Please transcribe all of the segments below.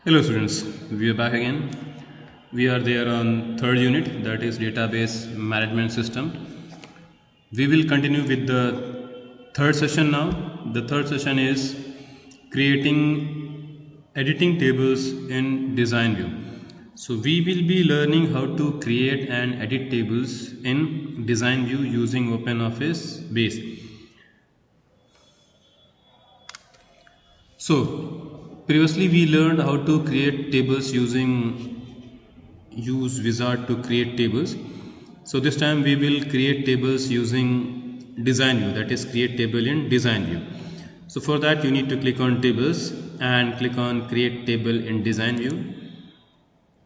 Hello students, we are back again. We are there on third unit, that is database management system. We will continue with the third session now. The third session is editing tables in design view. So we will be learning how to create and edit tables in design view using OpenOffice base. So previously we learned how to create tables use wizard to create tables. So this time we will create tables using design view, that is create table in design view. So for that you need to click on tables and click on create table in design view.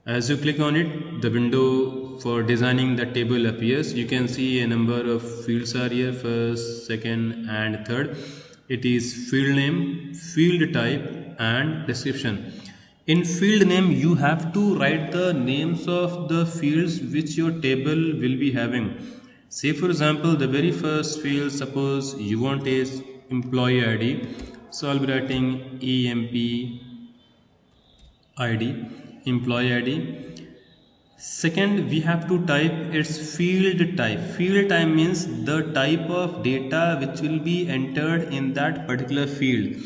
As you click on it, the window for designing the table appears. You can see a number of fields are here, first, second and third. It is field name, field type and description. In field name you have to write the names of the fields which your table will be having. Say for example, the very first field, suppose you want is employee ID. So I'll be writing EMP ID, employee ID. Second, we have to type its field type. Field type means the type of data which will be entered in that particular field.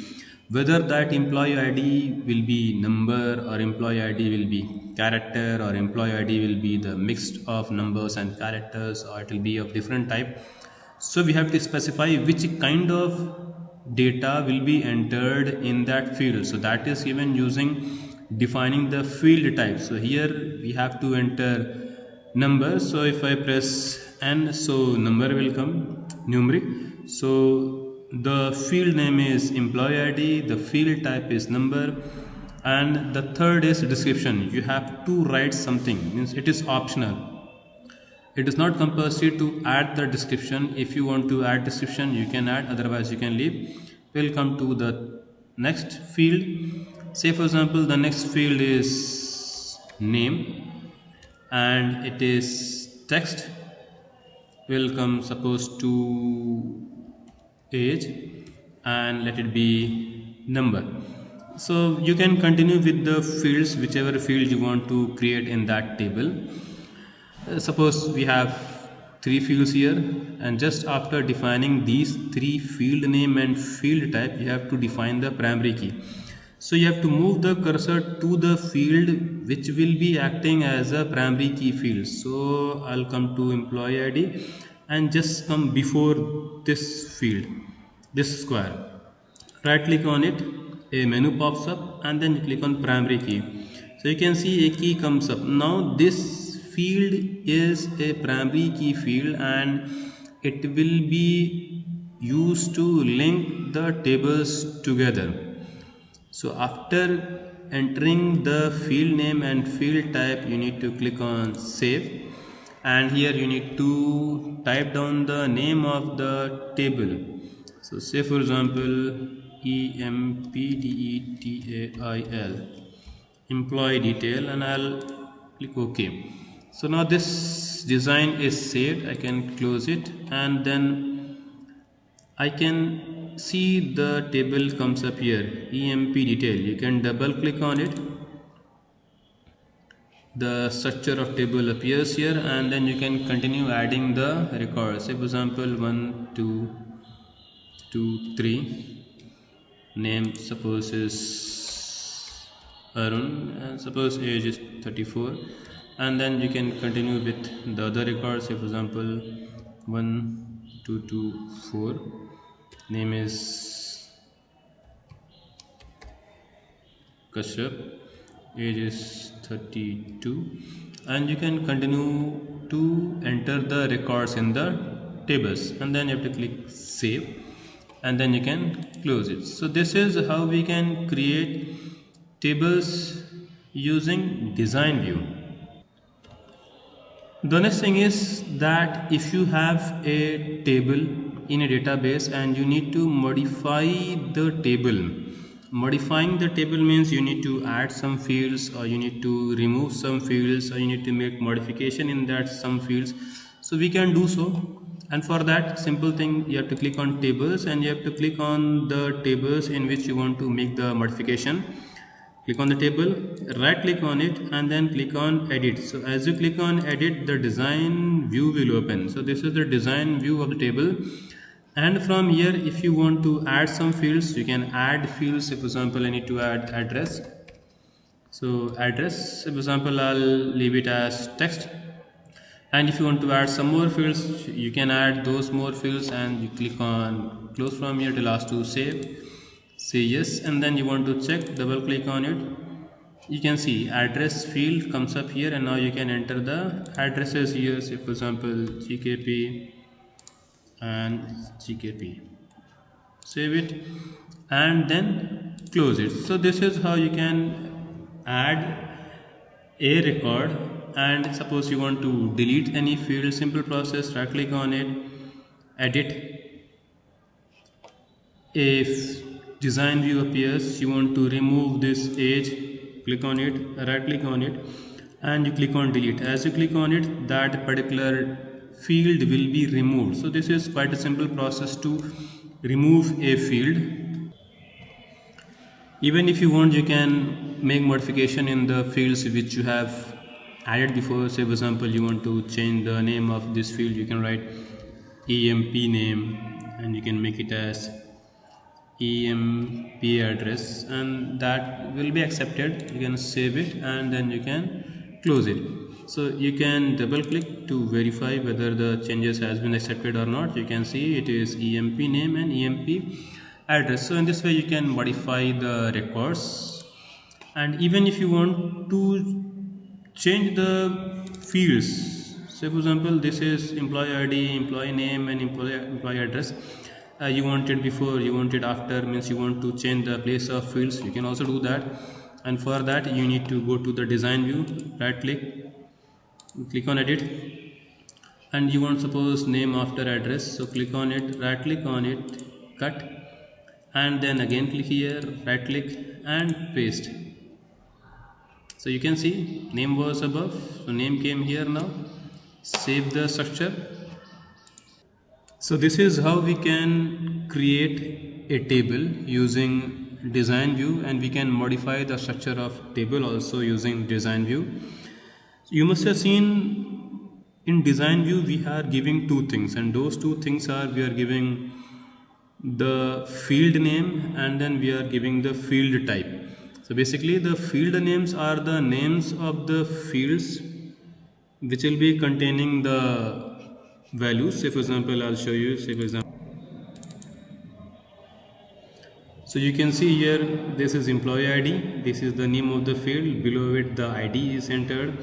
Whether that employee ID will be number or employee ID will be character or employee ID will be the mix of numbers and characters, or it will be of different type. So we have to specify which kind of data will be entered in that field. So that is given using defining the field type. So here we have to enter number. So if I press N, so number will come, numeric. So the field name is employee ID, the field type is number, and the third is description. You have to write something, means it is optional. It is not compulsory to add the description. If you want to add description you can add, otherwise you can leave. We'll come to the next field. Say for example the next field is name and it is text. Will come suppose to age and let it be number. So you can continue with the fields, whichever field you want to create in that table. Suppose we have three fields here, and just after defining these three field name and field type you have to define the primary key. So you have to move the cursor to the field which will be acting as a primary key field. So I'll come to employee ID and just come before this field, this square, right click on it, a menu pops up and then you click on primary key. So you can see a key comes up. Now this field is a primary key field and it will be used to link the tables together. So after entering the field name and field type you need to click on save, and here you need to type down the name of the table. So say for example EMPDETAIL, employee detail, and I'll click OK. So now this design is saved. I can close it and then I can see the table comes up here, EMP detail. You can double click on it. The structure of table appears here and then you can continue adding the records. Say for example 1, 2, 2, 3. Name suppose is Arun and suppose age is 34, and then you can continue with the other records. Say for example 1, 2, 2, 4. Name is Kashyap, age is 32, and you can continue to enter the records in the tables and then you have to click save and then you can close it. So this is how we can create tables using design view. The next thing is that if you have a table in a database and you need to modify the table. Modifying the table means you need to add some fields or you need to remove some fields or you need to make modification in that some fields. So we can do so, and for that simple thing you have to click on tables and you have to click on the tables in which you want to make the modification. Click on the table, right click on it, and then click on edit. So as you click on edit, the design view will open. So this is the design view of the table, and from here if you want to add some fields, you can add fields. Say for example I need to add address, so address, for example I'll leave it as text. And if you want to add some more fields, you can add those more fields, and you click on close from here till ask to save, say yes, and then you want to check, double click on it. You can see address field comes up here, and now you can enter the addresses here. Say for example GKP and GKP, save it, and then close it. So this is how you can add a record. And suppose you want to delete any field, simple process, right click on it, edit. If design view appears, you want to remove this edge, click on it, right click on it, and you click on delete. As you click on it, that particular field will be removed. So this is quite a simple process to remove a field. Even if you want, you can make modification in the fields which you have added before. Say for example you want to change the name of this field, you can write emp name, and you can make it as emp address, and that will be accepted. You can save it, and then you can close it. So you can double click to verify whether the changes has been accepted or not. You can see it is emp name and emp address. So in this way you can modify the records. And even if you want to change the fields, say for example this is employee ID, employee name, and employee address. You want it before, you want it after, means you want to change the place of fields, you can also do that. And for that you need to go to the design view, right click on edit, and you want suppose name after address, so click on it, right click on it, cut, and then again click here, right click and paste. So you can see name was above, so name came here. Now save the structure. So this is how we can create a table using design view, and we can modify the structure of table also using design view. You must have seen in design view we are giving two things, and those two things are, we are giving the field name, and then we are giving the field type. So basically the field names are the names of the fields which will be containing the values. Say for example I'll show you, say for example, so you can see here this is employee ID, this is the name of the field, below it the ID is entered.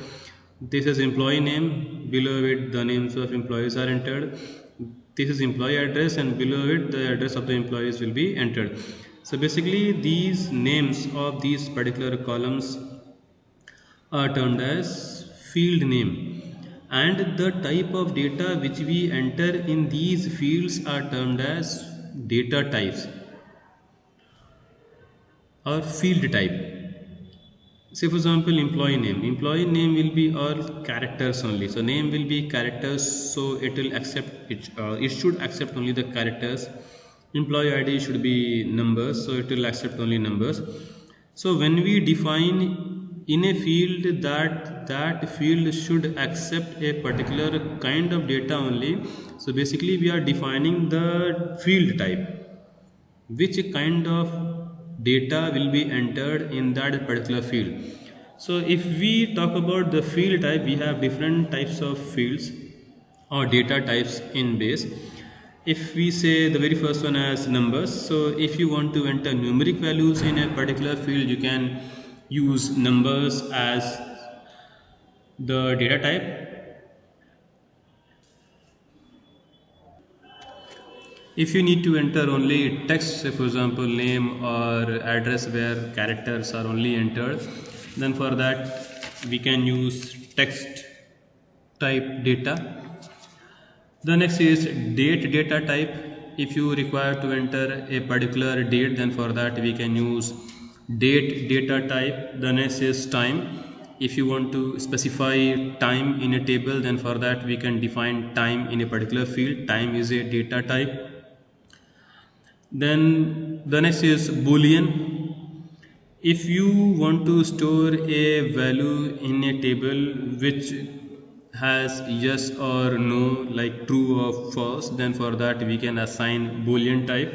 This is employee name, below it the names of employees are entered. This is employee address, and below it the address of the employees will be entered. So basically these names of these particular columns are termed as field name, and the type of data which we enter in these fields are termed as data types or field type. Say for example employee name will be all characters only, so name will be characters, so it will accept it should accept only the characters. Employee ID should be numbers, so it will accept only numbers. So when we define in a field that field should accept a particular kind of data only, so basically we are defining the field type, which kind of data will be entered in that particular field. So if we talk about the field type, we have different types of fields or data types in base. If we say the very first one as numbers, so if you want to enter numeric values in a particular field, you can use numbers as the data type. If you need to enter only text, say for example name or address where characters are only entered, then for that we can use text type data. The next is date data type. If you require to enter a particular date, then for that we can use date data type. The next is time. If you want to specify time in a table, then for that we can define time in a particular field. Time is a data type. Then the next is boolean. If you want to store a value in a table which has yes or no, like true or false, then for that we can assign boolean type.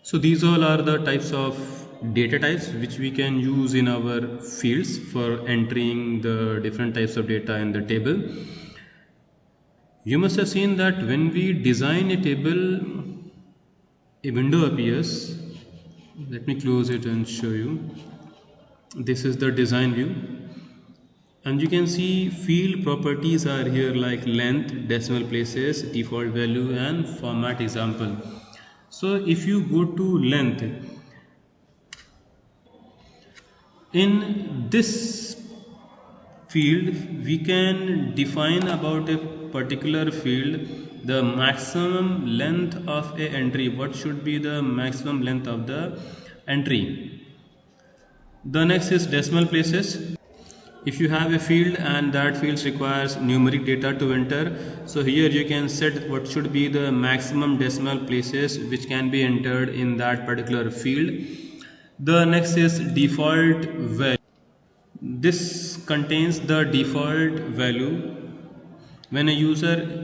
So these all are the types of data types which we can use in our fields for entering the different types of data in the table. You must have seen that when we design a table, a window appears. Let me close it and show you. This is the design view, and you can see field properties are here like length, decimal places, default value, and format example. So if you go to length, in this field we can define about a particular field the maximum length of a entry. What should be the maximum length of the entry? The next is decimal places. If you have a field and that field requires numeric data to enter, so here you can set what should be the maximum decimal places which can be entered in that particular field. The next is default value. This contains the default value. When a user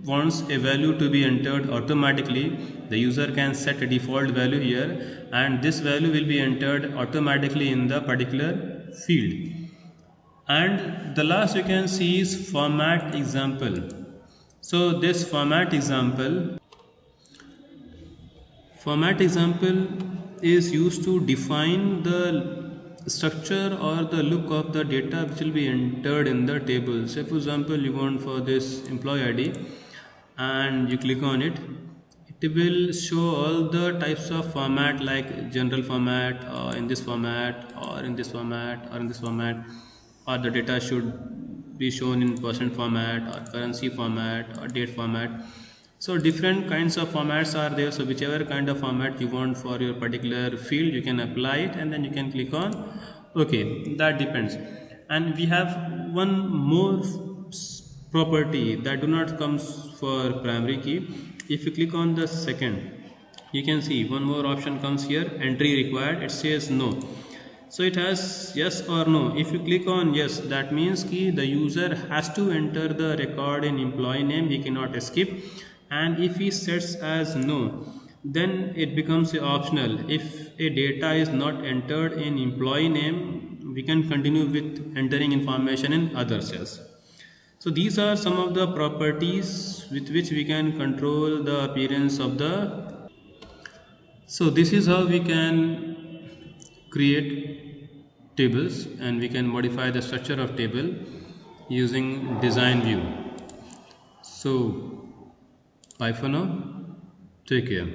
wants a value to be entered automatically, the user can set a default value here, and this value will be entered automatically in the particular field. And the last you can see is format example. So this format example is used to define the structure or the look of the data which will be entered in the table. Say for example you want for this employee ID and you click on it, it will show all the types of format like general format, or in this format, or in this format, or in this format, or the data should be shown in percent format, or currency format, or date format. So different kinds of formats are there. So whichever kind of format you want for your particular field, you can apply it and then you can click on OK. That depends. And we have one more property that do not comes for primary key. If you click on the second, you can see one more option comes here, entry required. It says no. So it has yes or no. If you click on yes, that means ki the user has to enter the record in employee name, he cannot skip. And if he sets as no, then it becomes optional. If a data is not entered in employee name, we can continue with entering information in other cells. So these are some of the properties with which we can control the appearance of the. So this is how we can create tables, and we can modify the structure of table using design view. So bye for now. Take care.